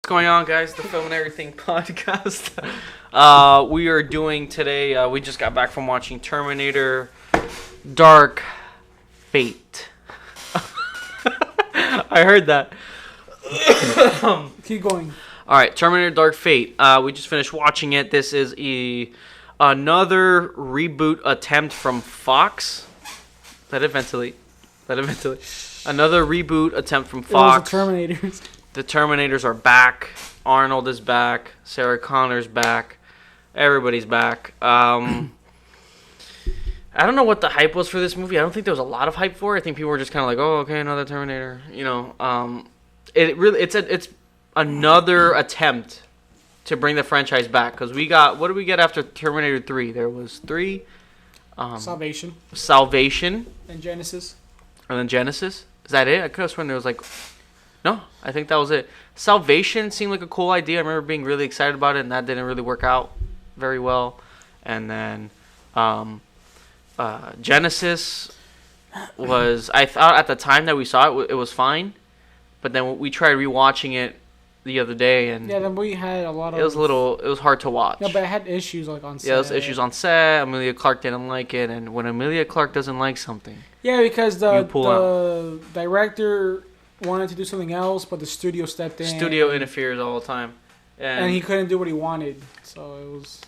What's going on, guys? The Film and Everything podcast. We are doing today. We just got back from watching Terminator: Dark Fate. I heard that. Keep going. All right, Terminator: Dark Fate. We just finished watching it. This is another reboot attempt from Fox. Let it ventilate. Another reboot attempt from Fox. It was the Terminators. The Terminators are back. Arnold is back. Sarah Connor's back. Everybody's back. I don't know what the hype was for this movie. I don't think there was a lot of hype for it. I think people were just kind of like, "Oh, okay, another Terminator." It's another attempt to bring the franchise back, because what did we get after Terminator 3? There was 3. Salvation. And Genesis. And then Genesis. Is that it? I could have sworn there was like... No, I think that was it. Salvation seemed like a cool idea. I remember being really excited about it, and that didn't really work out very well. And then Genesis was... I thought at the time that we saw it, it was fine. But then we tried rewatching it the other day, and... Yeah, then we had a lot of... It was hard to watch. No, but it had issues like on set. Yeah, there was issues on set. Emilia Clarke didn't like it, and when Emilia Clarke doesn't like something... Yeah, because the director wanted to do something else, but the studio stepped in. Studio interferes all the time. And he couldn't do what he wanted, so it was...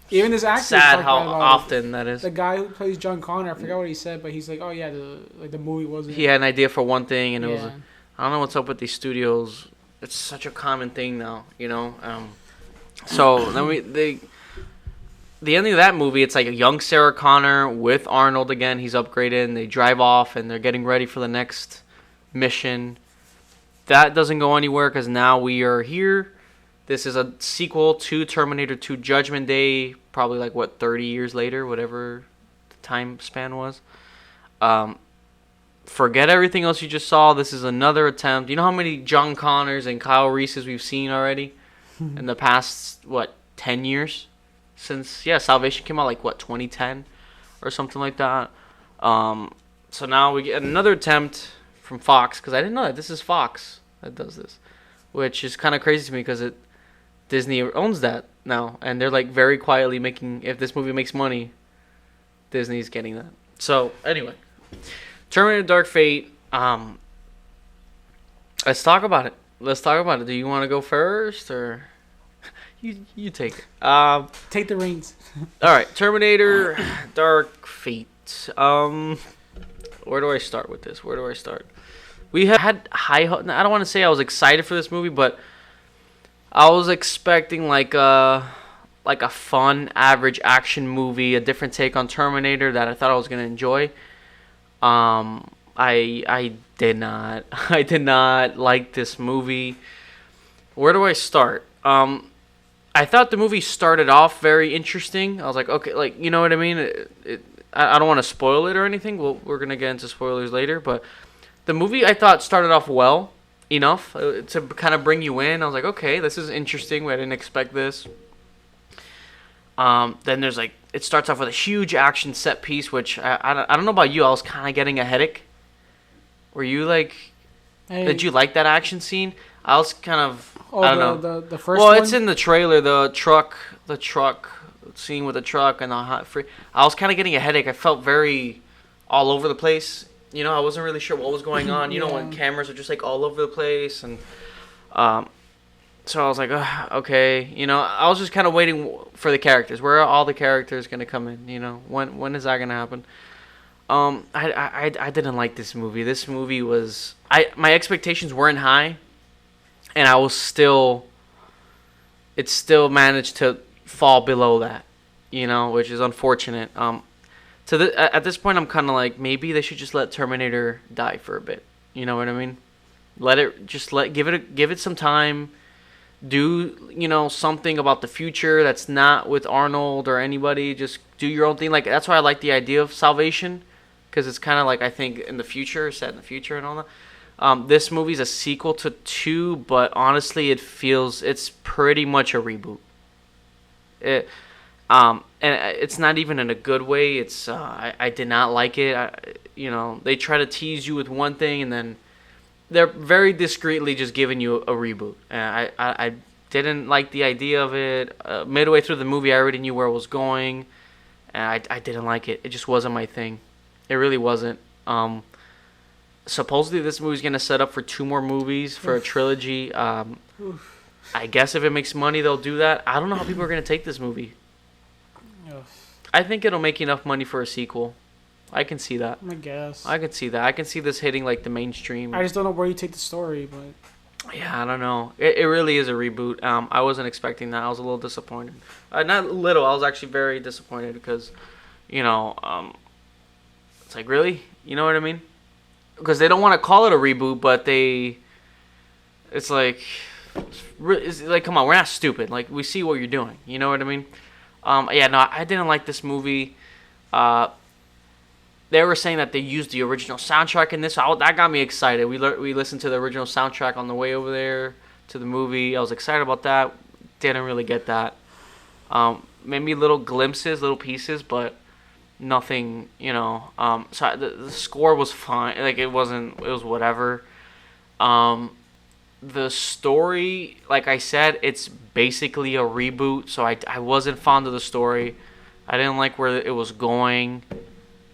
Even this actor... Sad how often that is. The guy who plays John Connor, I forgot what he said, but he's like, oh yeah, the movie wasn't... He had an idea for one thing, and it was... I don't know what's up with these studios. It's such a common thing now, you know? So, then the ending of that movie, it's like a young Sarah Connor with Arnold again. He's upgraded, and they drive off, and they're getting ready for the next mission. That doesn't go anywhere, because now we are here. This is a sequel to Terminator 2 Judgment Day, probably 30 years later, whatever the time span was. Forget everything else you just saw. This is another attempt. You know how many John Connors and Kyle Reeses we've seen already in the past, 10 years? Since, Salvation came out 2010 or something like that. So now we get another attempt from Fox, because I didn't know that this is Fox that does this, which is kind of crazy to me, because Disney owns that now, and they're very quietly making, if this movie makes money, Disney's getting that. So anyway, Terminator Dark Fate. Let's talk about it. Do you want to go first, or you take it? Take the reins. All right, Terminator Dark Fate. Where do I start with this? We had high hopes. I don't want to say I was excited for this movie, but I was expecting like a fun, average action movie, a different take on Terminator that I thought I was gonna enjoy. I did not. I did not like this movie. Where do I start? I thought the movie started off very interesting. I was like, okay, you know what I mean? I don't want to spoil it or anything. We're going to get into spoilers later. But the movie, I thought, started off well enough to kind of bring you in. I was like, okay, this is interesting. I didn't expect this. Then there's it starts off with a huge action set piece, which I don't know about you. I was kind of getting a headache. Were you did you like that action scene? I was kind of... I don't know. The first one? It's in the trailer, the truck scene with the truck and the hot free. I was kind of getting a headache. I felt very all over the place. You know, I wasn't really sure what was going on. You know, when cameras are just all over the place, and so I was like, okay. You know, I was just kind of waiting for the characters. Where are all the characters gonna come in? You know, when is that gonna happen? I didn't like this movie. This movie was my expectations weren't high. And it still managed to fall below that, you know, which is unfortunate. At this point, I'm kind of maybe they should just let Terminator die for a bit. You know what I mean? Give it some time. Do, something about the future that's not with Arnold or anybody. Just do your own thing. That's why I like the idea of Salvation, because it's kind of I think in the future, set in the future and all that. This movie's a sequel to 2, but honestly, it's pretty much a reboot. And it's not even in a good way. I did not like it. They try to tease you with one thing, and then they're very discreetly just giving you a reboot. And I didn't like the idea of it. Midway through the movie, I already knew where it was going, and I didn't like it. It just wasn't my thing. It really wasn't. Supposedly, this movie's going to set up for 2 more movies for a trilogy. I guess if it makes money, they'll do that. I don't know how people are going to take this movie. I think it'll make enough money for a sequel. I can see that. I guess. I can see that. I can see this hitting like the mainstream. I just don't know where you take the story, but yeah, I don't know. It really is a reboot. I wasn't expecting that. I was a little disappointed. Not little. I was actually very disappointed because, it's like, really? You know what I mean? Because they don't want to call it a reboot, but it's like, come on, we're not stupid. Like, we see what you're doing. You know what I mean? I didn't like this movie. They were saying that they used the original soundtrack in this. That got me excited. We listened to the original soundtrack on the way over there to the movie. I was excited about that. Didn't really get that. Maybe little glimpses, little pieces, but nothing, So the score was fine. Like, it was whatever. The story, like I said, it's basically a reboot, so I wasn't fond of the story. I didn't like where it was going.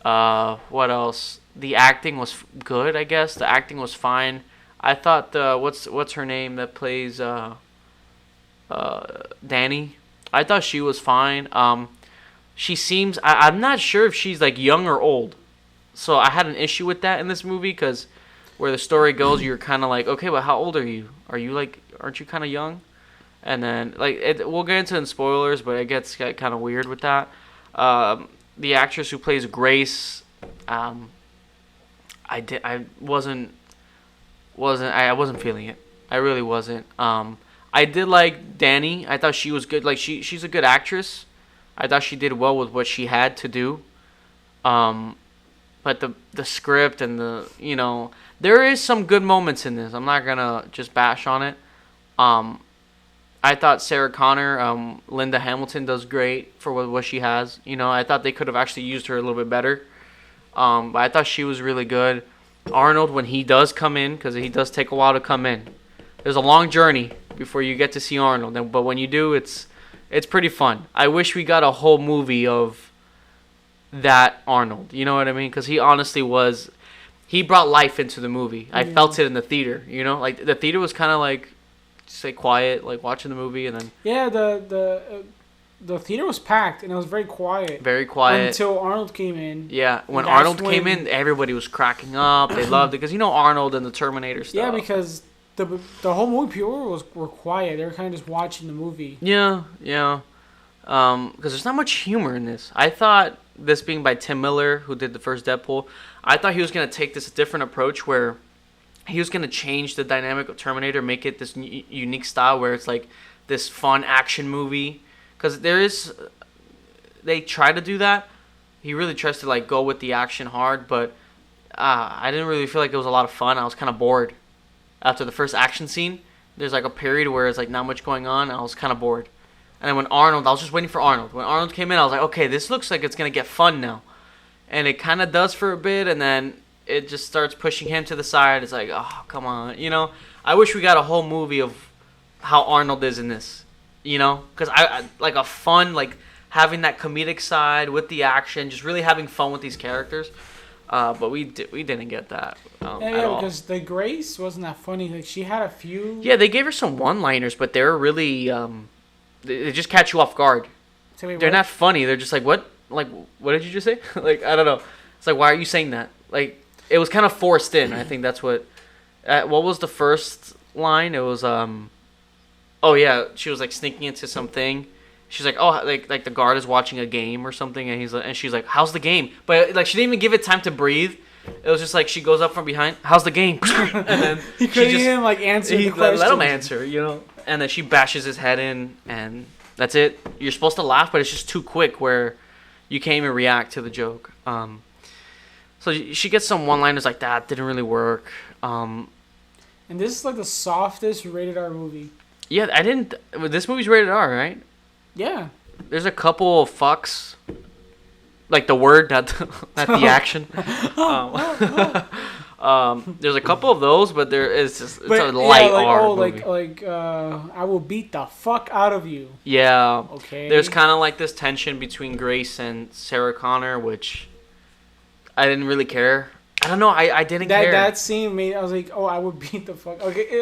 What else? The acting was good, I guess. The acting was fine. I thought what's her name that plays Danny? I thought she was fine. She seems... I'm not sure if she's, like, young or old. So I had an issue with that in this movie because where the story goes, you're kind of like, okay, but how old are you? Are you, like... Aren't you kind of young? And then, like... we'll get into it in spoilers, but it gets kind of weird with that. The actress who plays Grace, I wasn't feeling it. I really wasn't. I did like Danny. I thought she was good. Like she's a good actress. I thought she did well with what she had to do. But the script and there is some good moments in this. I'm not gonna just bash on it. I thought Sarah Connor, Linda Hamilton does great for what she has. I thought they could have actually used her a little bit better. But I thought she was really good. Arnold, when he does come in, because he does take a while to come in. There's a long journey before you get to see Arnold. But when you do, it's pretty fun. I wish we got a whole movie of that Arnold. You know what I mean? Because he honestly was... He brought life into the movie. I felt it in the theater. Like the theater was kind of like... Stay quiet, like watching the movie, and then the theater was packed and it was very quiet. Very quiet until Arnold came in. Yeah, when Arnold came in, everybody was cracking up. They loved it because Arnold and the Terminator stuff. Yeah, because the whole movie people were quiet. They were kind of just watching the movie. Yeah. Because there's not much humor in this. I thought this being by Tim Miller, who did the first Deadpool, I thought he was gonna take this different approach where he was going to change the dynamic of Terminator, make it this unique style where it's like this fun action movie. Because they try to do that. He really tries to like go with the action hard, but I didn't really feel like it was a lot of fun. I was kind of bored. After the first action scene, there's like a period where it's like not much going on, and I was kind of bored. And then when I was just waiting for Arnold. When Arnold came in, I was like, okay, this looks like it's going to get fun now. And it kind of does for a bit, and then... it just starts pushing him to the side. It's like, oh, come on. I wish we got a whole movie of how Arnold is in this. Because I like a fun, like having that comedic side with the action, just really having fun with these characters. But we didn't get that at all. Because the Grace wasn't that funny. Like she had a few. Yeah, they gave her some one-liners, but they're really they just catch you off guard. They're not funny. They're just like, what? Like, what did you just say? Like, I don't know. It's like, why are you saying that? Like. It was kind of forced in. I think that's what... what was the first line? It was... oh, yeah. She was, like, sneaking into something. She's like, oh, like the guard is watching a game or something. And she's like, how's the game? But, like, she didn't even give it time to breathe. It was just like she goes up from behind. How's the game? And then he couldn't even, like, answer the question. Let him answer, And then she bashes his head in. And that's it. You're supposed to laugh, but it's just too quick where you can't even react to the joke. So she gets some one-liners like that. Didn't really work. And this is like the softest rated R movie. Yeah, this movie's rated R, right? Yeah. There's a couple of fucks. Like the word, not the action. There's a couple of those, but it's a But light like R oh, movie. I will beat the fuck out of you. Yeah. Okay. There's kind of like this tension between Grace and Sarah Connor, which I didn't really care. I don't know. I didn't care. That scene made I was like, oh, I would beat the fuck. Okay,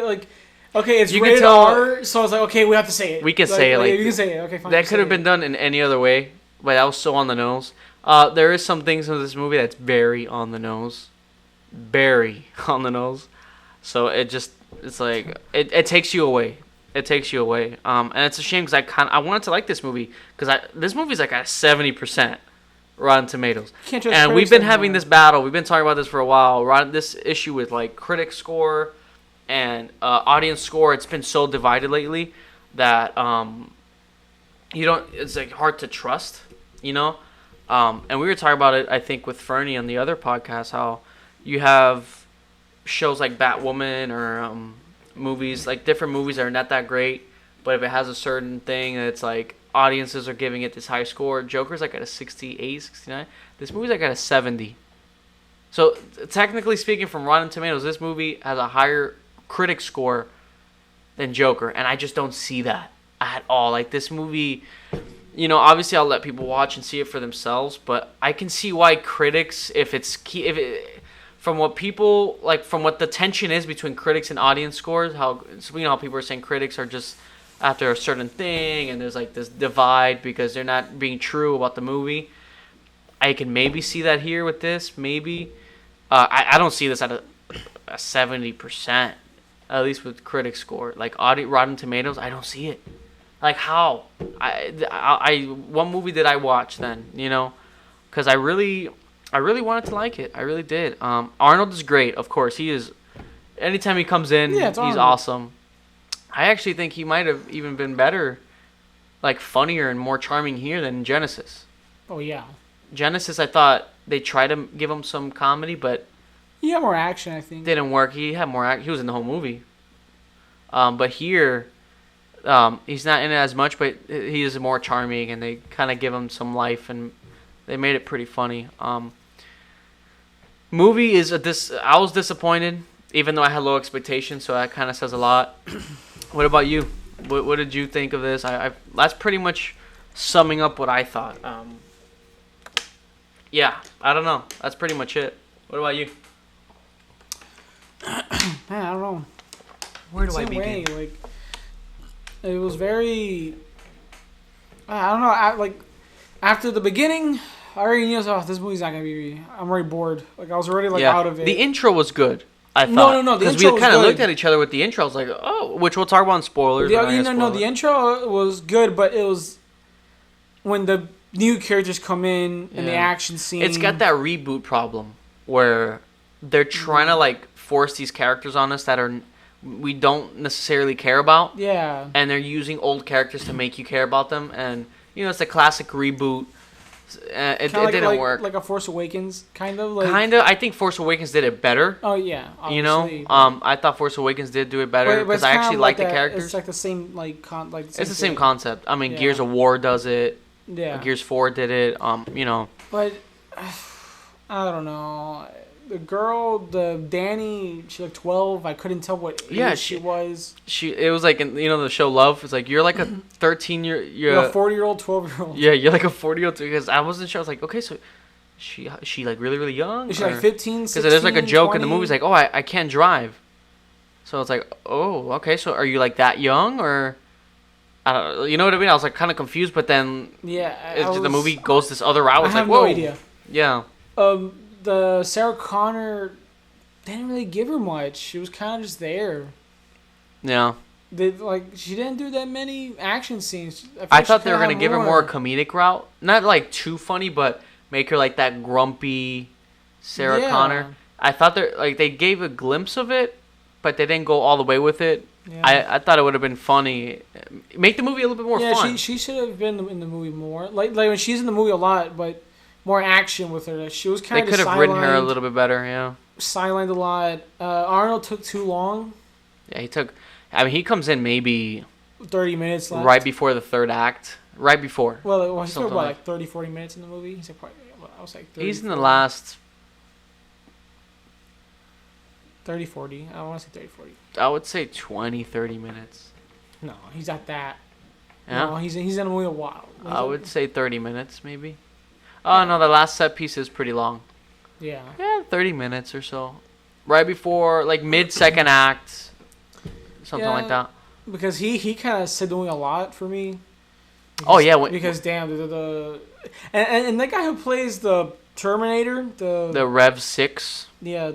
okay, it's You can rated tell- R, so I was like, okay, we have to say it. We can say it, like, you can say it. Okay, fine. That could have been done in any other way, but that was so on the nose. There is some things in this movie that's very on the nose. Very on the nose. So it's like, it takes you away. It takes you away. And it's a shame because I wanted to like this movie because this movie's like at 70% Rotten Tomatoes. Can't trust And we've critics been anymore. having this battle. We've been talking about this for a while. This issue with like critic score and audience score. It's been so divided lately that it's like hard to trust, you know. And we were talking about it, I think, with Fernie on the other podcast, how you have shows like Batwoman or movies, like different movies that are not that great, but if it has a certain thing that's like audiences are giving it this high score. Joker's like at a 68, 69. This movie's like at a 70. So technically speaking, from Rotten Tomatoes, this movie has a higher critic score than Joker, and I just don't see that at all. Like this movie, you know, obviously I'll let people watch and see it for themselves, but I can see why critics, from what people like, from what the tension is between critics and audience scores, how people are saying critics are just after a certain thing, and there's like this divide because they're not being true about the movie. I can maybe see that here with this, maybe. I don't see this at a 70%, at least with critic score. Like Rotten Tomatoes, I don't see it. Like how? What movie did I watch then? You know, because I really wanted to like it. I really did. Arnold is great, of course. He is. Anytime he comes in, he's Arnold. awesome. I actually think he might have even been better, like funnier and more charming here than Genesis. Oh yeah. Genesis, I thought they tried to give him some comedy, but He had more action, I think. didn't work. He had more. He was in the whole movie. But here, he's not in it as much, but he is more charming, and they kind of give him some life, and they made it pretty funny. Movie is I was disappointed, even though I had low expectations, so that kind of says a lot. What about you? What did you think of this? That's pretty much summing up what I thought. Yeah, I don't know. That's pretty much it. What about you? Man, I don't know. Where do I Same begin? way, like it was very. I don't know. Like after the beginning, I already knew, this movie's not gonna be. I'm already bored. Like I was already out of it. The intro was good. I thought. No. The Because intro we was kind of good. looked at each other with the intro. I was like, oh, which we'll talk about in spoilers. The intro was good, but it was when the new characters come in and the action scene. It's got that reboot problem where they're trying to like force these characters on us that we don't necessarily care about. Yeah. And they're using old characters to make you care about them, and it's a classic reboot. It didn't work. Like a Force Awakens, kind of. Like, I think Force Awakens did it better. Oh yeah. Obviously. I thought Force Awakens did do it better because I actually like the characters. It's like the same It's the same concept. I mean, Gears of War does it. Yeah. Gears 4 did it. But I don't know. The girl, Danny, she like 12. I couldn't tell what age she was. It was like in the show Love. It's like you're like a 13-year. You're a 40-year-old, 12-year-old. Yeah, you're like a 40-year-old because I wasn't sure. I was like, okay, so she like really really young. Is she like 15, 16, because there's like a joke 20? in the movie. It's like, oh, I can't drive. So it's like, oh, okay. So are you like that young or? I don't know. You know what I mean? I was like kind of confused, but then the movie goes this other route. It's I have like, whoa. no idea. Yeah. The Sarah Connor, they didn't really give her much. She was kind of just there. Yeah. She didn't do that many action scenes. I thought they were gonna give her more a comedic route, not like too funny, but make her like that grumpy Sarah Connor. I thought they gave a glimpse of it, but they didn't go all the way with it. Yeah. I thought it would have been funny. Make the movie a little bit more fun. Yeah, she should have been in the movie more. Like when she's in the movie a lot, but more action with her. She was kind of. They could have written her a little bit better. Yeah. Sidelined a lot. Arnold took too long. Yeah, he took. I mean, he comes in maybe 30 minutes left. Right before the third act. Right before. Well, he took like 30, 40 minutes in the movie. He's like, probably, I was like 30, he's in the 40. last 30, 40. I want to say 30, 40. I would say 20, 30 minutes. No, he's at that. Yeah? No, he's in a movie a while. I would say 30 minutes, maybe. Oh, no, the last set piece is pretty long. Yeah. Yeah, 30 minutes or so. Right before, like, mid-second act. Something like that. Because he kind of said doing a lot for me. Because, Oh, yeah. Because, damn, and that guy who plays the Terminator, the Rev 6. Yeah,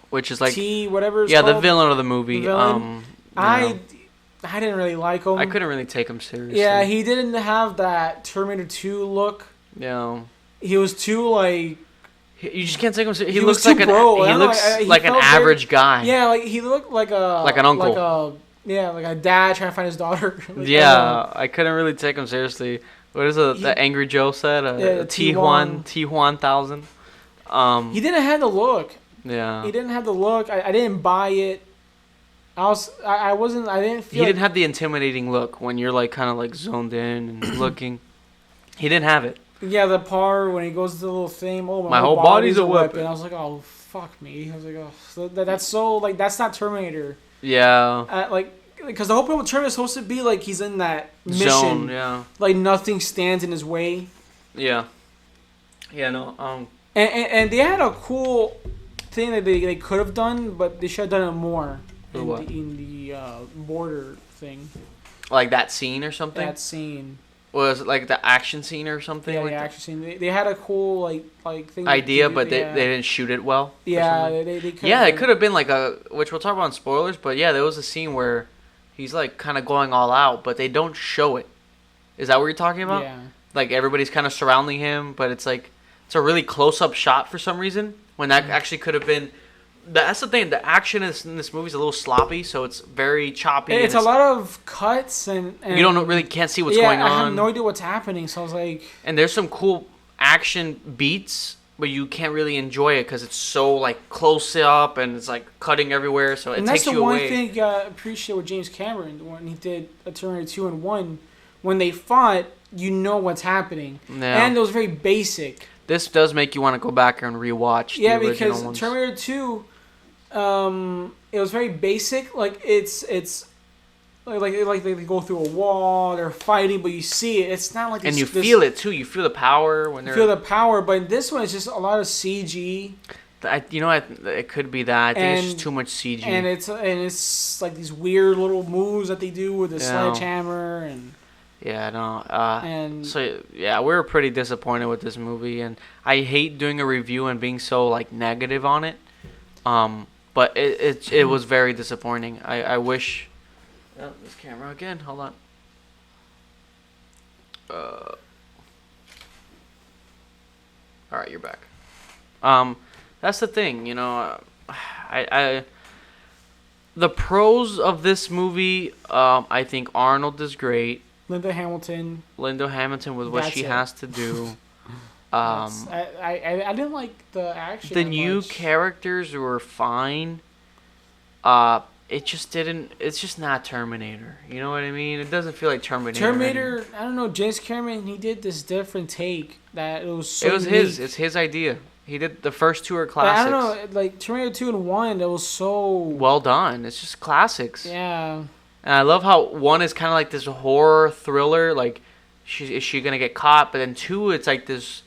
which is like T, whatever it's yeah, called. the villain of the movie. I didn't really like him. I couldn't really take him seriously. Yeah, he didn't have that Terminator 2 look. Yeah. He was too like. You just can't take him seriously. He looks like an average guy. Yeah, like he looked like an uncle. Like a dad trying to find his daughter. I couldn't really take him seriously. What is the Angry Joe said? T1000. He didn't have the look. Yeah. He didn't have the look. I didn't buy it. I didn't feel. He didn't have the intimidating look when you're like kind of like zoned in and looking. He didn't have it. Yeah, the part when he goes to the little thing. Oh, my whole body's a weapon. I was like, oh fuck me. I was like, oh, so that's so like that's not Terminator. Yeah. Because the whole point with Terminator is supposed to be like he's in that mission. Zone, yeah. Like nothing stands in his way. Yeah. Yeah. No. And they had a cool thing that they could have done, but they should have done it more in the border thing. Like that scene or something. That scene. Was it like the action scene or something? Yeah, like the action scene. They had a cool like thing. Idea, but they didn't shoot it well. Yeah, they could. Yeah, it could have been like which we'll talk about in spoilers, but yeah, there was a scene where he's like kind of going all out, but they don't show it. Is that what you're talking about? Yeah. Like everybody's kind of surrounding him, but it's like it's a really close-up shot for some reason when that actually could have been. That's the thing. The action in this movie is a little sloppy, so it's very choppy. It's a lot of cuts and you can't see what's going on. I have no idea what's happening, so I was like. And there's some cool action beats, but you can't really enjoy it because it's so like close up and it's like cutting everywhere, so it takes you away. And that's the one thing I appreciate with James Cameron when he did a Terminator 2 and 1. When they fought, you know what's happening, and it was very basic. This does make you want to go back and rewatch. Yeah, because ones. Terminator 2. It was very basic. Like it's like they go through a wall. They're fighting, but you see it. It's not like and you feel it too. You feel the power when they're. You feel the power, but in this one, it's just a lot of CG. It could be that. I think it's just too much CG. And it's like these weird little moves that they do with the sledgehammer and. Yeah, no. So yeah, we were pretty disappointed with this movie, and I hate doing a review and being so like negative on it. But it was very disappointing. I wish. Oh, this camera again. Hold on. All right, you're back. That's the thing, the pros of this movie. I think Arnold is great. Linda Hamilton with what she has to do. I didn't like the action. The new characters were fine. It just didn't. It's just not Terminator. You know what I mean? It doesn't feel like Terminator. Terminator. I don't know. James Cameron. He did this different take that it was. So it was unique. It's his idea. He did the first two are classics. But I don't know. Like Terminator 2 and 1, it was so well done. It's just classics. Yeah. And I love how 1 is kind of like this horror thriller. Like, is she gonna get caught? But then 2, it's like this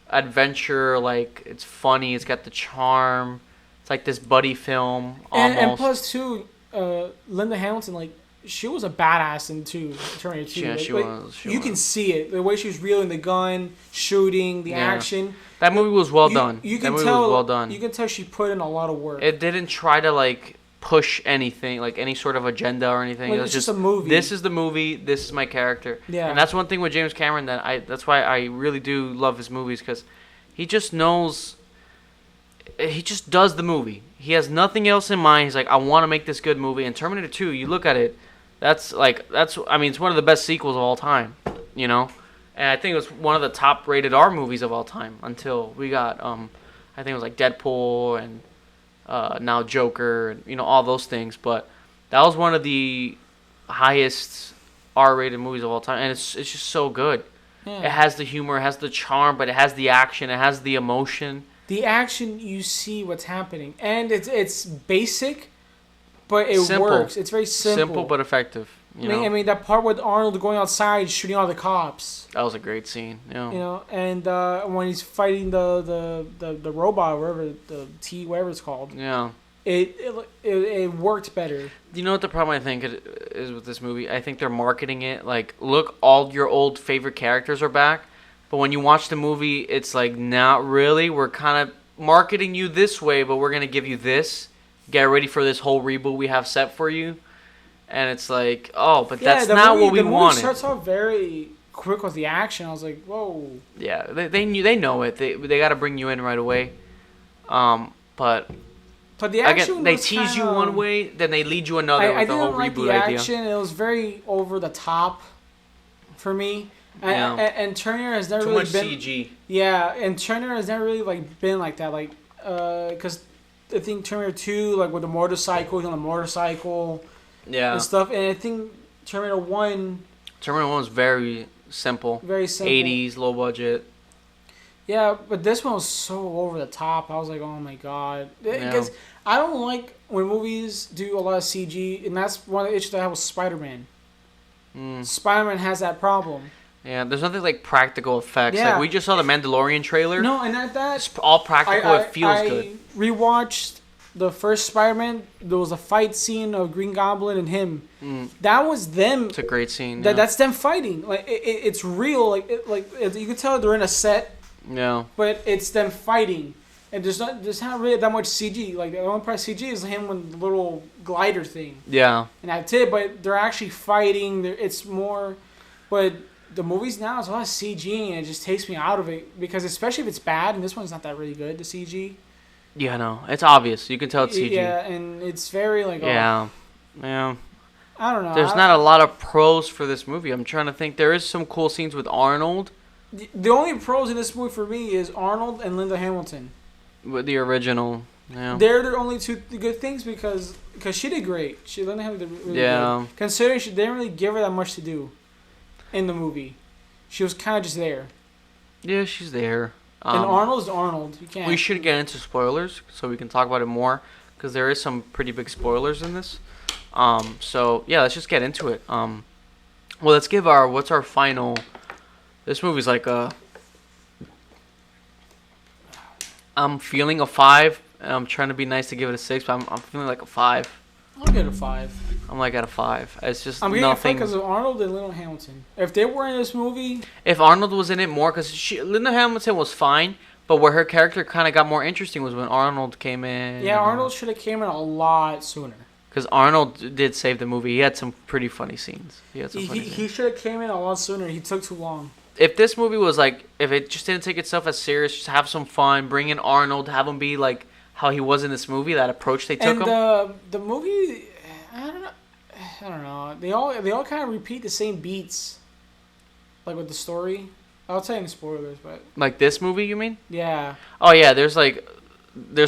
adventure. Like, it's funny. It's got the charm. It's like this buddy film almost. And plus, too, Linda Hamilton, like, she was a badass in Terminator 2. Yeah, like, she was. You can see it. The way she was reeling the gun, shooting, the action. That movie was well done. You can tell. You can tell she put in a lot of work. It didn't try to, like, push anything, like any sort of agenda or anything. Like, it was just a movie. This is the movie. This is my character. Yeah. And that's one thing with James Cameron that's why I really do love his movies, because he just knows. He just does the movie. He has nothing else in mind. He's like, I want to make this good movie. And Terminator 2, you look at it, it's one of the best sequels of all time, And I think it was one of the top rated R movies of all time until we got, I think it was like Deadpool and now Joker, and all those things. But that was one of the highest R-rated movies of all time, and it's just so good. Yeah. It has the humor, it has the charm, but it has the action, it has the emotion. The action, you see what's happening, and it's basic, but it Simple. works. It's very simple. Simple but effective. I mean that part with Arnold going outside shooting all the cops. That was a great scene. And when he's fighting the robot, whatever whatever it's called. Yeah. It worked better. You know what the problem I think is with this movie? I think they're marketing it like, look, all your old favorite characters are back. But when you watch the movie, it's like, not really. We're kind of marketing you this way, but we're going to give you this. Get ready for this whole reboot we have set for you. And it's like, oh, but that's not what we wanted. The movie starts off very quick with the action. I was like, whoa. Yeah, they know it. They got to bring you in right away. But the action again, they tease you one way, then they lead you another with the whole reboot idea. I didn't like the action. It was very over the top for me. And Turner has never really been... Too much CG. Yeah, and Turner has never really been like that. Because I think Terminator 2, with the motorcycle, he's on a motorcycle... Yeah. And stuff. And I think Terminator 1... Terminator 1 was very simple. Very simple. 80s, low budget. Yeah, but this one was so over the top. I was like, oh my god. Because I don't like when movies do a lot of CG, and that's one of the issues I have with Spider-Man. Spider-Man has that problem. Yeah, there's nothing like practical effects. Yeah. Like, we just saw the Mandalorian trailer. No, and that it's all practical. It feels good. I rewatched the first Spider-Man. There was a fight scene of Green Goblin and him. That was them. It's a great scene. That's them fighting. It's real. You can tell they're in a set. Yeah. But it's them fighting, and there's not really that much CG. The only part of CG is him with the little glider thing. Yeah. And that's it. But they're actually fighting. It's more, but the movies now it's a lot of CG, and it just takes me out of it because especially if it's bad, and this one's not that really good. The CG. Yeah, no, it's obvious. You can tell it's CG. Yeah, and it's very yeah. I don't know. There's not a lot of pros for this movie. I'm trying to think. There is some cool scenes with Arnold. The only pros in this movie for me is Arnold and Linda Hamilton. With the original, yeah. They're the only two good things because she did great. Linda Hamilton did really good. Considering they didn't really give her that much to do in the movie. She was kind of just there. Yeah, she's there. And Arnold's Arnold. You can't. We should get into spoilers so we can talk about it more because there is some pretty big spoilers in this. So, yeah, let's just get into it. Well, let's give what's our final... This movie's like I'm feeling a 5. I'm trying to be nice to give it a 6, but I'm feeling like a 5. I'll get a 5. I'm like at a 5. It's just I'm getting a 5 because of Arnold and Linda Hamilton. If they were in this movie... If Arnold was in it more, because Linda Hamilton was fine, but where her character kind of got more interesting was when Arnold came in. Yeah, Arnold should have came in a lot sooner. Because Arnold did save the movie. He had some pretty funny scenes. He should have came in a lot sooner. He took too long. If this movie was if it just didn't take itself as serious, just have some fun, bring in Arnold, have him be like how he was in this movie, that approach they took him. And the movie, I don't know. They all kind of repeat the same beats, with the story. I'll tell you in spoilers, but like this movie, you mean? Yeah. Oh yeah, there's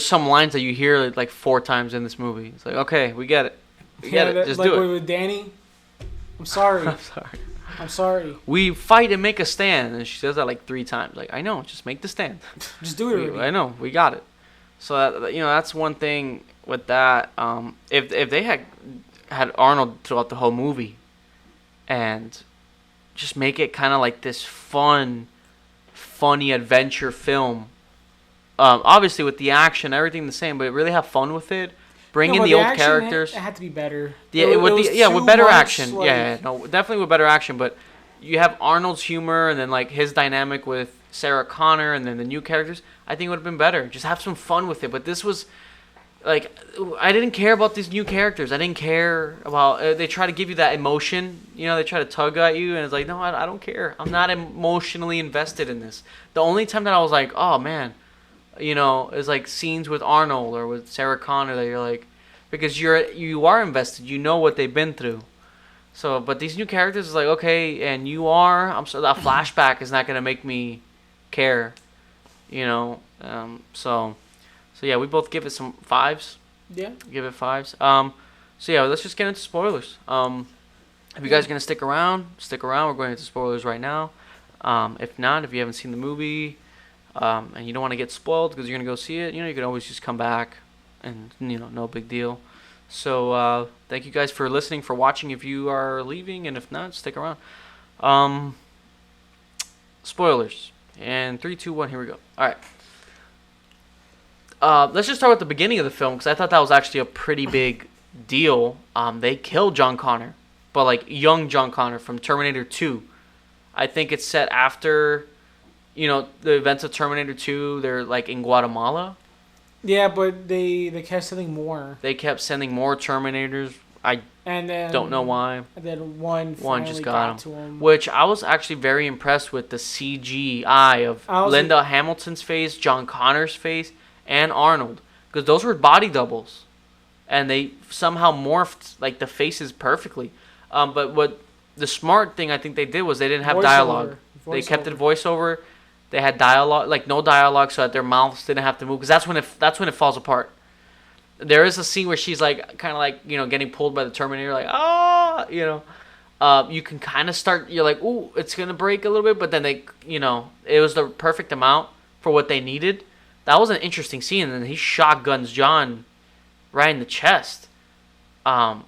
some lines that you hear 4 times in this movie. It's like, okay, we get it. We get it. Just do it. With Danny. I'm sorry. I'm sorry. We fight and make a stand, and she says that 3 times. I know, just make the stand. Just do it already. I know, we got it. So that's one thing with that. If they had Arnold throughout the whole movie, and just make it kind of like this funny adventure film. Obviously with the action, everything the same, but really have fun with it. Bring in the old characters. It had to be better. Yeah, with better action. Definitely with better action. But you have Arnold's humor, and then his dynamic with Sarah Connor, and then the new characters. I think it would have been better. Just have some fun with it. But this was I didn't care about these new characters. I didn't care about. They try to give you that emotion. They try to tug at you, and it's no, I don't care. I'm not emotionally invested in this. The only time that I was like, oh man. Is scenes with Arnold or with Sarah Connor that you're because you are invested. You know what they've been through. So, but these new characters is okay, and you are. That flashback is not gonna make me care. So yeah, we both give it some 5s. Yeah. Give it 5s. So yeah, let's just get into spoilers. If you guys are gonna stick around. We're going into spoilers right now. If not, if you haven't seen the movie. and you don't want to get spoiled because you're gonna go see it, you can always just come back, and no big deal. So thank you guys for listening, for watching. If you are leaving, and if not, stick around. Spoilers. And 3, 2, 1. Here we go. All right. Let's just start with the beginning of the film because I thought that was actually a pretty big deal. They killed John Connor, but like young John Connor from Terminator 2. I think it's set after, the events of Terminator 2. They're like in Guatemala. Yeah, but they kept sending more. They kept sending more Terminators. Don't know why. And then one just got to him. Which I was actually very impressed with the CGI of Linda Hamilton's face, John Connor's face, and Arnold. Because those were body doubles. And they somehow morphed like the faces perfectly. But what the smart thing I think they did was they didn't have dialogue. They kept it voiceover. They had dialogue, like no dialogue, so that their mouths didn't have to move. Because that's when it falls apart. There is a scene where she's like, kind of like, getting pulled by the Terminator, like, you can kind of start, you're like, ooh, it's going to break a little bit. But then it was the perfect amount for what they needed. That was an interesting scene. And then he shotguns John right in the chest. At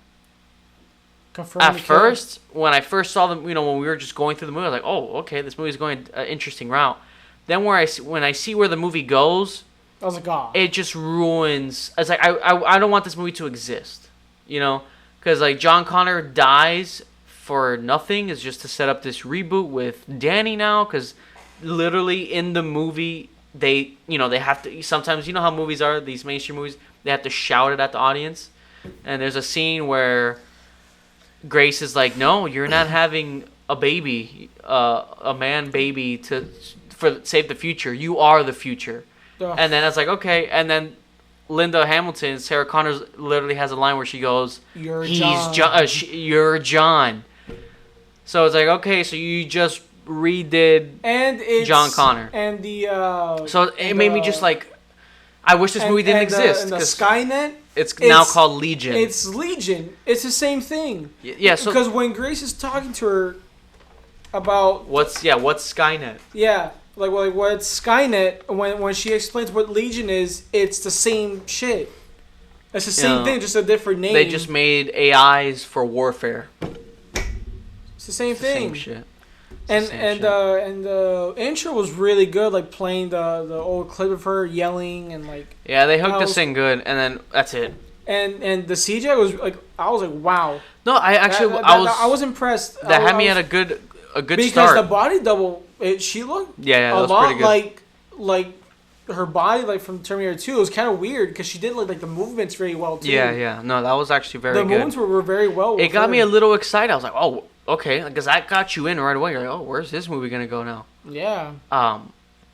first, when I first saw them, when we were just going through the movie, I was like, oh, okay, this movie's going an interesting route. Then when I see where the movie goes, I was like, God. It just ruins. It's like I don't want this movie to exist, because like John Connor dies for nothing. Is just to set up this reboot with Danny now, because literally in the movie they have to sometimes how movies are, these mainstream movies, they have to shout it at the audience, and there's a scene where Grace is like, no, you're not having a baby, a man baby for save the future. You are the future. And then it's like, okay. And then Linda Hamilton, Sarah Connor, literally has a line where she goes, you're John. So it's like, okay, so you just redid John Connor. And the... so it made me just like, I wish this movie didn't exist. And the Skynet? It's now called Legion. It's Legion. It's the same thing. Yeah, so... Because when Grace is talking to her about... What's Skynet? Yeah. Like what's Skynet, when she explains what Legion is, it's the same shit. It's the same thing, just a different name. They just made AIs for warfare. It's the same thing. Same shit. And the intro was really good, like playing the old clip of her yelling and like. Yeah, they hooked us in good, and then that's it. And the CGI was like, I was like, wow. No, I was impressed. That had me at a good start. Because the body double, she looked that a was lot pretty good. like her body, like from Terminator 2. It was kind of weird because she did like the movements very well too. Yeah. No, that was actually very good. The movements were very well. It got me a little excited. I was like, oh, okay, because that got you in right away. You're like, oh, where's this movie gonna go now? Yeah.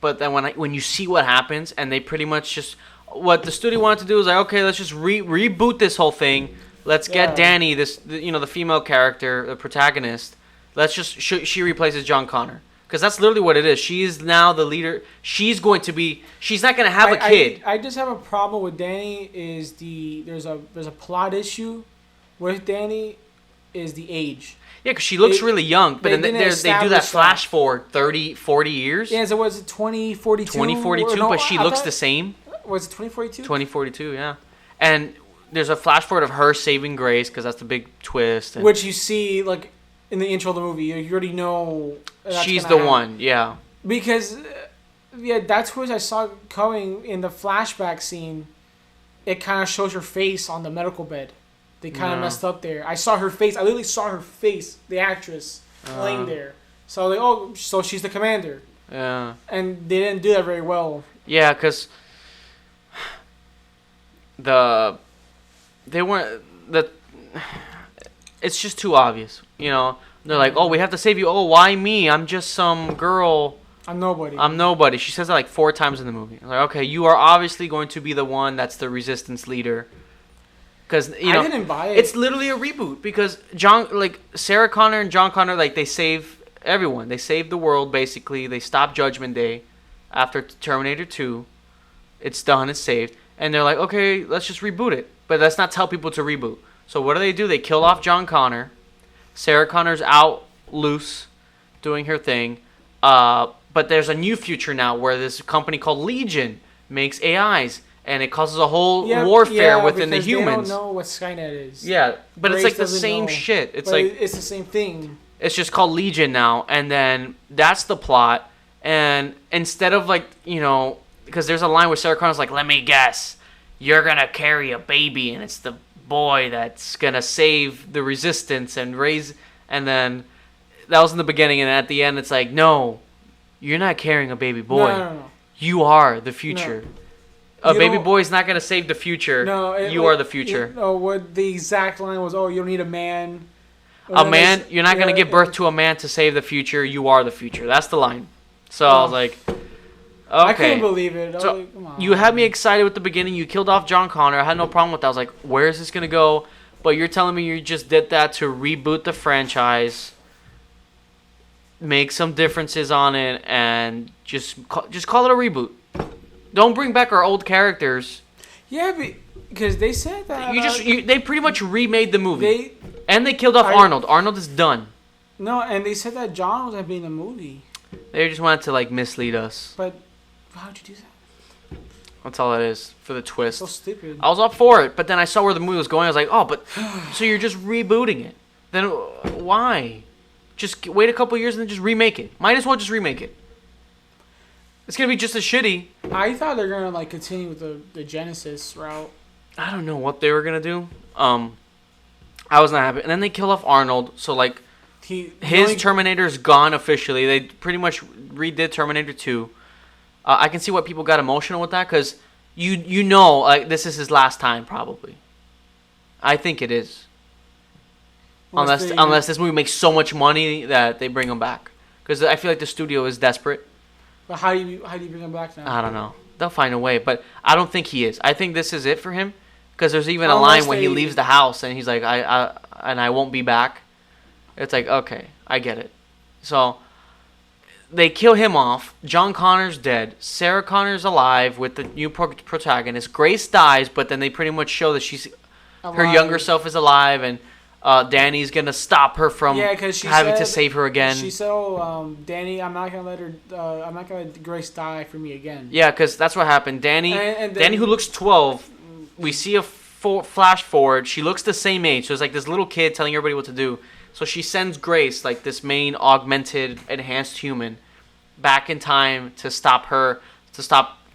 But then when you see what happens, and they pretty much just what the studio wanted to do is like, okay, let's just reboot this whole thing. Let's get Danny, the female character, the protagonist. Let's just she replaces John Connor. Because that's literally what it is. She is now the leader. She's not going to have a kid. I just have a problem with Danny is there's a plot issue with Danny is the age. Yeah, because she looks really young. But then they do that flash forward 30, 40 years. Yeah, so was it 2042? 2042, no, but she looks the same. Was it 2042? 2042, yeah. And there's a flash forward of her saving Grace because that's the big twist. Which you see like in the intro of the movie. You already know she's the one, yeah. Because, that's what I saw coming in the flashback scene. It kind of shows her face on the medical bed. They kind of messed up there. I saw her face. I literally saw her face, the actress, laying there. So like, oh, so she's the commander. Yeah. And they didn't do that very well. Yeah, because it's just too obvious, They're like, oh, we have to save you. Oh, why me? I'm just some girl. I'm nobody. She says that like 4 times in the movie. I'm like, okay, you are obviously going to be the one that's the resistance leader. Because, I didn't buy it. It's literally a reboot. Because Sarah Connor and John Connor, like, they save everyone. They save the world, basically. They stop Judgment Day after Terminator 2. It's done. It's saved. And they're like, okay, let's just reboot it. But let's not tell people to reboot. So what do? They kill off John Connor. Sarah Connor's out loose, doing her thing. But there's a new future now where this company called Legion makes AIs, and it causes a whole warfare within the humans. They don't know what Skynet is. Yeah, but Grace it's like the doesn't same know. shit. It's But like it's the same thing. it's just called Legion now, and then that's the plot. And instead of like, you know, because there's a line where Sarah Connor's like, "Let me guess, you're gonna carry a baby, and it's the boy that's gonna save the resistance and raise." And then that was in the beginning, and at the end, it's like, "No, you're not carrying a baby boy. No. You are the future. No. A baby boy is not gonna save the future. No, you are the future." What the exact line was? Oh, you don't need a man. You're not gonna give birth to a man to save the future. You are the future. That's the line. So I was like, okay. I couldn't believe it. So like, come on. you had me excited with the beginning. You killed off John Connor. I had no problem with that. I was like, where is this gonna go? But you're telling me you just did that to reboot the franchise, make some differences on it, and just call it a reboot. Don't bring back our old characters. Yeah, because they said that they pretty much remade the movie. And they killed off Arnold. Arnold is done. No, and they said that John was gonna be in the movie. They just wanted to like mislead us. But how'd you do that? That's all it is for the twist. So stupid. I was up for it, but then I saw where the movie was going. I was like, oh, but so you're just rebooting it? Then why? Just wait a couple years and then just remake it. Might as well just remake it. It's gonna be just as shitty. I thought they're gonna like continue with the Genesis route. I don't know what they were gonna do. I was not happy. And then they killed off Arnold, so like his Terminator's gone officially. They pretty much redid Terminator 2. I can see why people got emotional with that, because you know like this is his last time probably. I think it is. Unless this movie makes so much money that they bring him back, because I feel like the studio is desperate. But how do you bring him back now? I don't know. They'll find a way, but I don't think he is. I think this is it for him, because there's even a line when he leaves the house and he's like, I won't be back. It's like, okay, I get it. So they kill him off. John Connor's dead. Sarah Connor's alive with the new protagonist. Grace dies, but then they pretty much show that her younger self is alive, and Danny's gonna stop her from having to save her again. She said, "Oh, Danny, I'm not gonna let Grace die for me again." Yeah, because that's what happened. Danny, Danny, who looks 12, we see a flash forward. She looks the same age, so it's like this little kid telling everybody what to do. So she sends Grace, like this main augmented, enhanced human, back in time to stop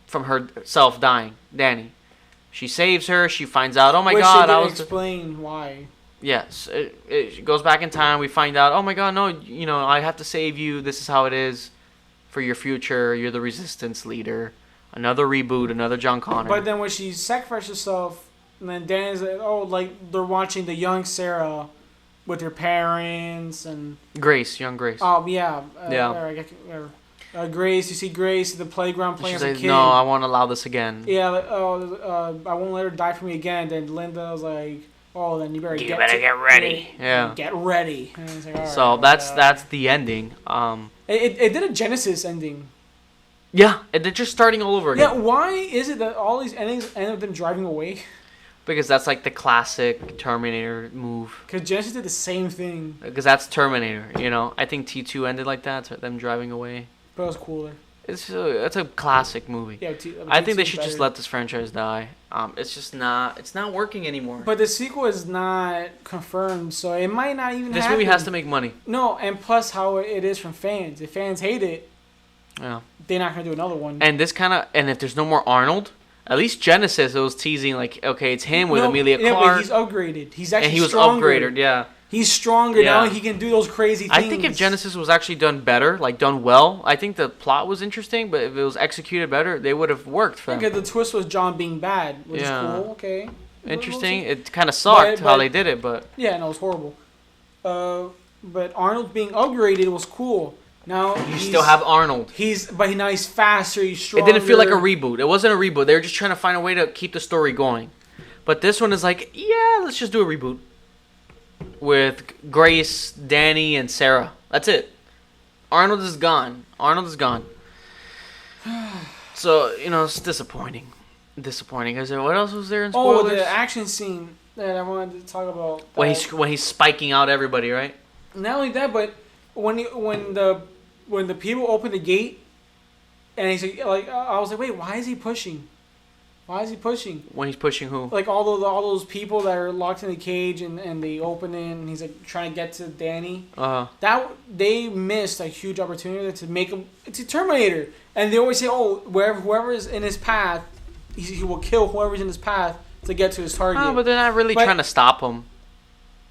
from herself dying. Danny, she saves her. She finds out, oh my god, I explain why. Yes, it goes back in time. We find out, oh my god, no, I have to save you. This is how it is for your future. You're the resistance leader. Another reboot, another John Connor. But then when she sacrificed herself, and then Danny's like, oh, like they're watching the young Sarah with her parents and young Grace. Oh yeah, Grace. You see Grace at the playground playing as a kid. No, I won't allow this again. Yeah, I won't let her die for me again. Then Linda was like, oh, then you better get ready. Yeah. Get ready. And it's like, so that's the ending. It did a Genesis ending. Yeah, they're just starting all over again. Yeah, why is it that all these endings end with them driving away? Because that's like the classic Terminator move. Because Genesis did the same thing. Because that's Terminator, I think T2 ended like that, them driving away. But it was cooler. It's a classic movie. Yeah, I think they should just let this franchise die. It's not working anymore. But the sequel is not confirmed, so it might not even happen. This movie has to make money. No, and plus how it is from fans. If fans hate it, they're not going to do another one. And if there's no more Arnold, at least Genesis, it was teasing like, okay, it's him with Emilia Clarke. But he's upgraded. He's actually stronger. Upgraded, yeah. He's stronger now. He can do those crazy things. I think if Genesis was actually done better, like done well, I think the plot was interesting, but if it was executed better, they would have worked for them. The twist was John being bad, which is cool. Okay. Interesting. It kind of sucked how they did it, but... Yeah, no, it was horrible. But Arnold being upgraded was cool. Now you still have Arnold. But now he's faster, he's stronger. It didn't feel like a reboot. It wasn't a reboot. They were just trying to find a way to keep the story going. But this one is like, yeah, let's just do a reboot. With Grace, Danny, and Sarah. That's it. Arnold is gone. So, it's disappointing. Is there, what else was there in spoilers? Oh, the action scene that I wanted to talk about. When he's spiking out everybody, right? Not only that, but when the people open the gate And he's like, I was like, wait, why is he pushing? Why is he pushing? When he's pushing who? Like all those people that are locked in the cage and they open it and he's like trying to get to Danny. That they missed a huge opportunity to make him. It's a Terminator, and they always say, oh, whoever is in his path, he will kill whoever's in his path to get to his target. Oh, but they're not really trying to stop him.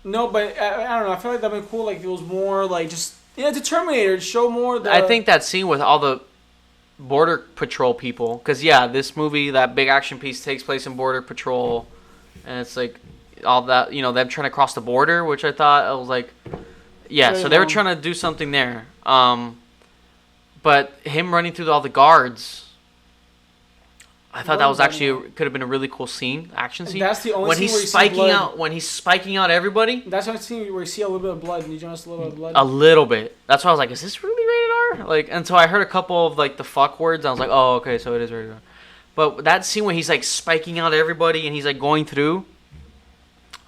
No, but I don't know. I feel like that'd be cool. Like if it was more like just it's a Terminator. Show more. I think that scene with all the Border Patrol people, because this movie, that big action piece takes place in Border Patrol, and it's like all that, them trying to cross the border, which I thought, I was like, so they were trying to do something there. But him running through all the guards, I thought that was actually could have been a really cool scene, action scene. That's the only when scene he's where you spiking see blood. out, when he's spiking out everybody. That's the only scene where you see a little bit of blood, and you notice a little bit of blood. A little bit. That's why I was like, is this really rated R? Like, and so I heard a couple of like the fuck words. I was like, oh, okay, so it is rated R. But that scene when he's like spiking out everybody and he's like going through,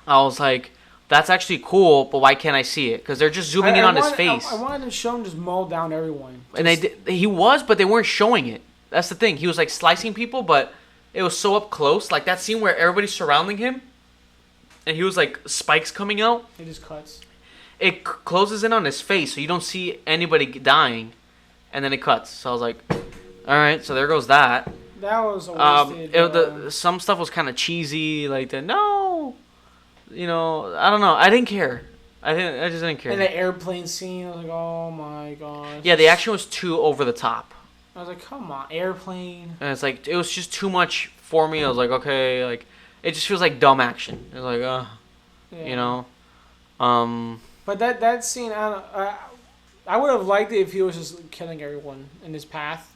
I was like, that's actually cool, but why can't I see it? Because they're just zooming in on his face. I wanted to show him just mow down everyone. And he was, but they weren't showing it. That's the thing. He was like slicing people, but it was so up close. Like that scene where everybody's surrounding him, and he was like spikes coming out. It just cuts. It closes in on his face, so you don't see anybody dying, and then it cuts. So I was like, all right, so there goes that. That was a wasted. Some stuff was kind of cheesy, like the no, I don't know. I didn't care. I just didn't care. And the airplane scene, I was like, oh my gosh. Yeah, the action was too over the top. I was like, come on, airplane. And it's like, it was just too much for me. I was like, okay, like, it just feels like dumb action. It's like, But that scene, I would have liked it if he was just killing everyone in his path.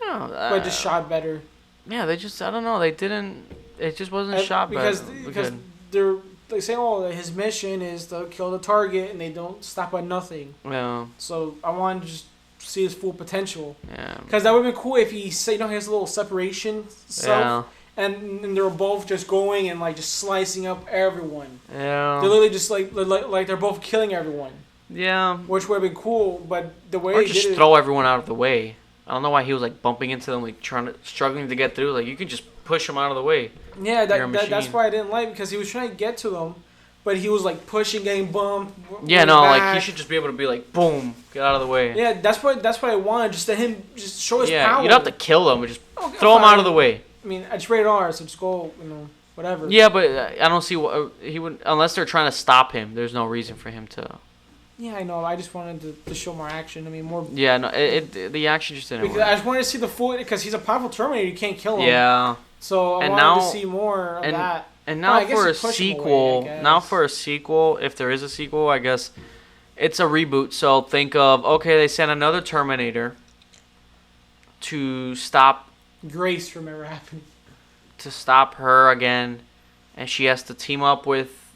Yeah. But just shot better. Yeah, they just, I don't know, they didn't, it just wasn't shot better. Because they're saying, oh, his mission is to kill the target, and they don't stop at nothing. Yeah. So I wanted to just see his full potential. Yeah. Because that would have been cool if he has a little separation stuff. Yeah. And they were both just going and like just slicing up everyone. Yeah. They're literally just like they're both killing everyone. Yeah. Which would have been cool, but the way or they just did throw everyone out of the way. I don't know why he was like bumping into them, like struggling to get through. Like you can just push them out of the way. Yeah, that's why I didn't like, because he was trying to get to them, but he was like pushing, getting bumped. Yeah, no, back. Like he should just be able to be like, boom, get out of the way. Yeah, that's what I wanted. Just let him just show his power. You don't have to kill them, but just throw them out of the way. I mean, it's rated R, so just go, whatever. Yeah, but I don't see what he would, unless they're trying to stop him. There's no reason for him to. Yeah, I know. I just wanted to show more action. I mean, more. Yeah, no, the action just didn't. Because I just wanted to see the full, because he's a powerful Terminator. You can't kill him. Yeah. So I wanted to see more of that. And now for a sequel, if there is a sequel, I guess it's a reboot. So think of, okay, they sent another Terminator to stop Grace from ever happening. To stop her again, and she has to team up with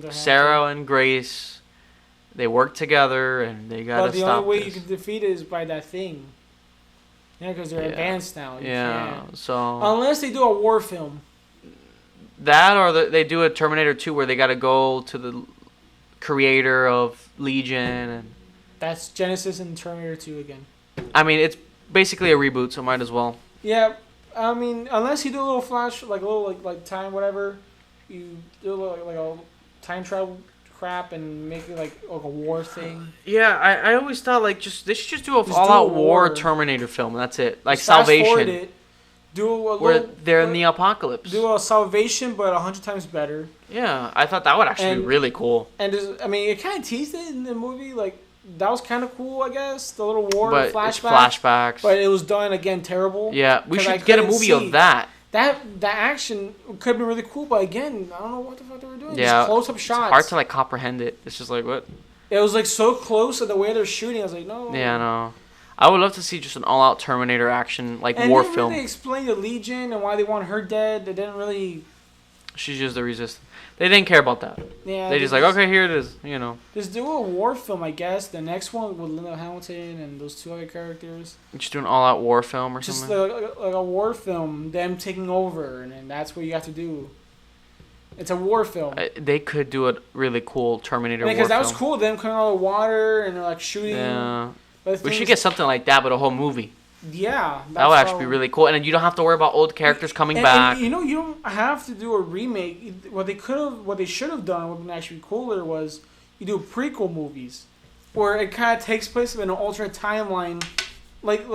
Sarah and Grace. They work together, and they gotta stop this. But the only way you can defeat it is by that thing. Yeah, because they're advanced now. You can't. So unless they do a war film. That, or they do a Terminator 2 where they gotta go to the creator of Legion, and that's Genesis and Terminator 2 again. I mean, it's basically a reboot, so might as well. Yeah, I mean, unless you do a little flash, like a little like time, whatever, you do a little, like a time travel crap and make it like a war thing. Yeah, I always thought like they should just do a all-out war Terminator film. That's it, like just Salvation. It, do a little, where they're in the apocalypse. Do a Salvation, but 100 times better. Yeah, I thought that would actually be really cool. And I mean, it kind of teased it in the movie, like. That was kind of cool, I guess. The little war flashbacks. But it was done, again, terrible. Yeah, we should get a movie of that. That action could have been really cool, but again, I don't know what the fuck they were doing. Yeah, just close-up shots. It's hard to, like, comprehend it. It's just like, what? It was, like, so close, and the way they're shooting, I was like, no. Yeah, no. I would love to see just an all-out Terminator action, like, war film. And they didn't really explain the Legion and why they want her dead. They didn't really... She's just the Resistance. They didn't care about that. Yeah. They just like, okay, here it is, Just do a war film, I guess. The next one with Linda Hamilton and those two other characters. Just do an all-out war film or something? Just like a war film, them taking over, and then that's what you have to do. It's a war film. They could do a really cool Terminator war film. Because that was cool, them coming out of the water and they're like shooting. Yeah. We should get something like that, but a whole movie. Yeah, that would actually be really cool, and then you don't have to worry about old characters coming back. And, you don't have to do a remake. What they should have done, what would actually be cooler, was you do prequel movies, where it kind of takes place in an alternate timeline, like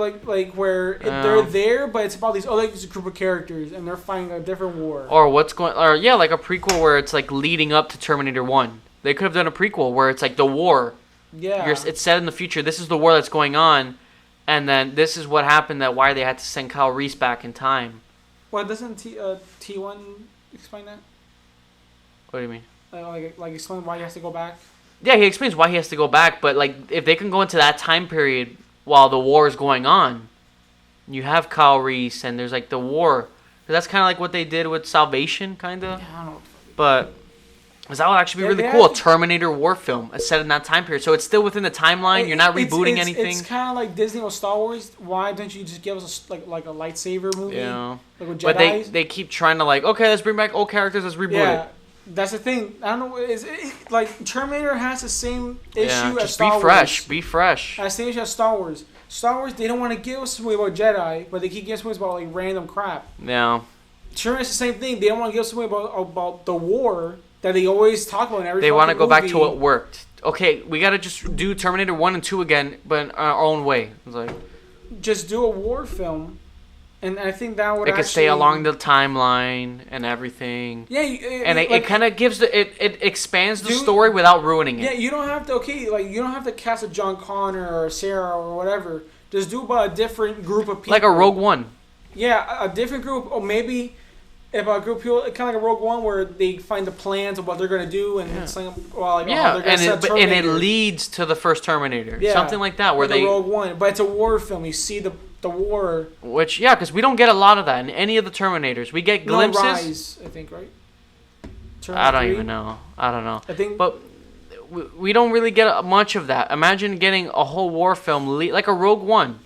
where they're there, but it's about these other group of characters, and they're fighting a different war. Or like a prequel where it's like leading up to Terminator 1. They could have done a prequel where it's like the war. Yeah. It's set in the future. This is the war that's going on, and then this is what happened. Why they had to send Kyle Reese back in time. Well, doesn't T1 explain that? What do you mean? Like explain why he has to go back? Yeah, he explains why he has to go back, but like if they can go into that time period while the war is going on, you have Kyle Reese and there's like the war. That's kind of like what they did with Salvation, kind of. Yeah, I don't know. But that would actually be really cool. A Terminator war film set in that time period, so it's still within the timeline. You're not rebooting anything. It's kind of like Disney or Star Wars. Why don't you just give us like a lightsaber movie? Yeah. Like with But Jedi? they keep trying to okay, let's bring back old characters, let's reboot it. That's the thing. I don't know. Like Terminator has the same issue as Star Wars. Be fresh. Has the same issue as Star Wars. Star Wars, they don't want to give us a movie about Jedi, but they keep giving us movies about like random crap. Yeah. Terminator's the same thing. They don't want to give us a movie about the war that they always talk about in every. They want to go back to what worked. Okay, we gotta just do Terminator 1 and 2 again, but in our own way. It's like just do a war film. And I think that would. It could stay along the timeline and everything. Yeah, it kind of gives it expands the story without ruining it. Yeah, you don't have to. Okay, you don't have to cast a John Connor or Sarah or whatever. Just do about a different group of people. Like a Rogue One. Yeah, a different group, or maybe if a group of people, kind of like a Rogue One, where they find the plans of what they're gonna do and it's like, how they're gonna set Terminator. And it leads to the first Terminator. Yeah, something like that, where like a Rogue One, but it's a war film. You see the war. Which because we don't get a lot of that in any of the Terminators. We get glimpses. Rise, I think, right? I don't even know. I don't know. I think, but we don't really get much of that. Imagine getting a whole war film like a Rogue One.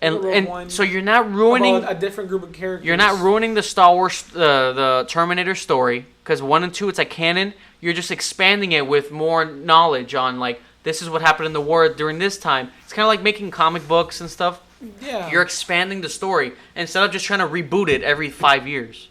And so you're not ruining a different group of characters. You're not ruining the Star Wars, the Terminator story, because 1 and 2 it's like canon. You're just expanding it with more knowledge on like this is what happened in the war during this time. It's kind of like making comic books and stuff. Yeah. You're expanding the story instead of just trying to reboot it every 5 years.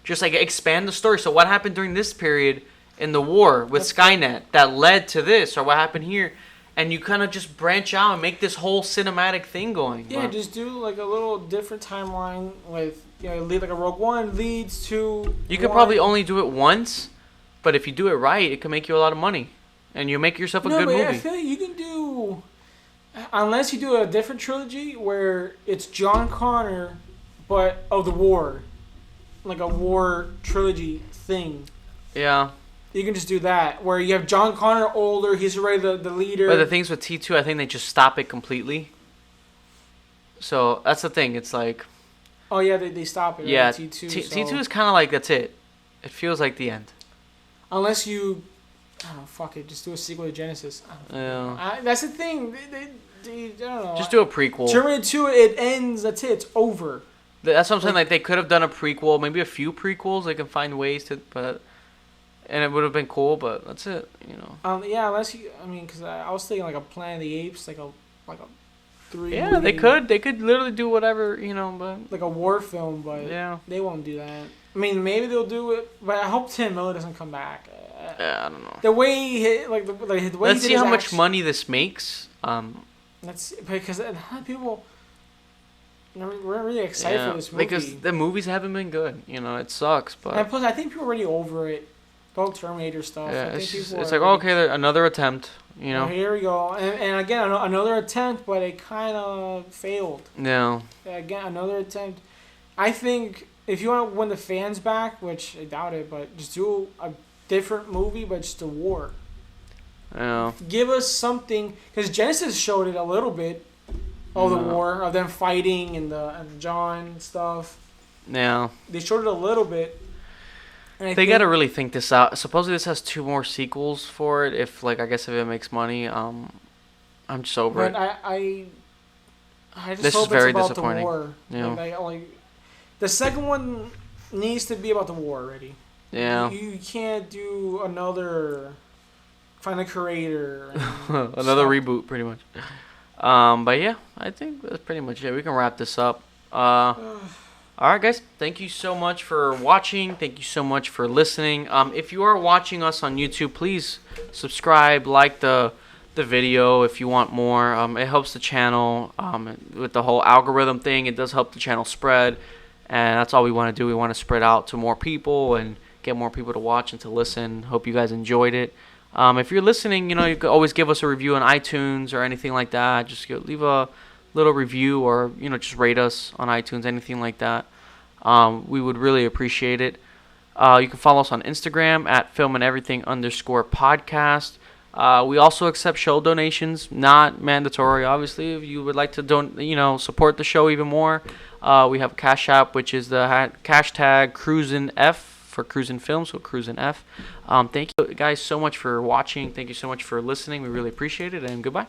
Just like expand the story. So what happened during this period in the war with Skynet that led to this, or what happened here? And you kind of just branch out and make this whole cinematic thing going. Yeah, just do like a little different timeline with, lead like a Rogue One leads to. You could probably only do it once, but if you do it right, it can make you a lot of money, and you make yourself a good movie. I feel like you can do, unless you do a different trilogy where it's John Connor, but of the war, like a war trilogy thing. Yeah. You can just do that, where you have John Connor older, he's already the leader. But the things with T2, I think they just stop it completely. So that's the thing. It's like. Oh yeah, they stop it. Yeah, right? T2. T2 is kind of like that's it. It feels like the end. Unless you, I don't know, fuck it, just do a sequel to Genesis. Yeah. That's the thing. They I don't know. Just do a prequel. Terminator 2, it ends. That's it. It's over. That's what I'm saying. Like they could have done a prequel, maybe a few prequels. They can find ways to, and it would have been cool. But that's it. Yeah, unless you. I mean, because I was thinking like a Planet of the Apes, like a 3. Yeah, movie. They could literally do whatever, but like a war film, but yeah, they won't do that. I mean, maybe they'll do it, but I hope Tim Miller doesn't come back. Yeah, I don't know. The way he hit, like the way Let's see how much money this makes. That's because a lot of people. We're really excited for this movie. Because the movies haven't been good. It sucks, but. And plus, I think people are already over it. The whole Terminator stuff. Yeah, it's like okay, another attempt. Here we go, and again another attempt, but it kind of failed. Yeah. Again, another attempt. I think if you want to win the fans back, which I doubt it, but just do a different movie, but just a war. Yeah. Give us something, because Genesis showed it a little bit of the war, of them fighting and John stuff. Yeah. They showed it a little bit. They gotta really think this out. Supposedly this has 2 more sequels for it. If I guess if it makes money, I'm just over it. I just this hope is very it's about disappointing. The war. Yeah. The second one needs to be about the war already. Yeah. You can't do another. Find a creator. Another reboot, pretty much. But yeah, I think that's pretty much it. We can wrap this up. All right, guys. Thank you so much for watching. Thank you so much for listening. If you are watching us on YouTube, please subscribe, like the video if you want more. It helps the channel. With the whole algorithm thing, it does help the channel spread, and that's all we want to do. We want to spread out to more people and get more people to watch and to listen. Hope you guys enjoyed it. If you're listening, you can always give us a review on iTunes or anything like that. Just leave a little review, or just rate us on iTunes, anything like that. We would really appreciate it. You can follow us on Instagram at Film&Everything_podcast. We also accept show donations, not mandatory, obviously. If you would like to support the show even more, we have a Cash App, which is the hashtag CruisinF for Cruisin' Film, so CruisinF. Thank you guys so much for watching. Thank you so much for listening. We really appreciate it, and goodbye.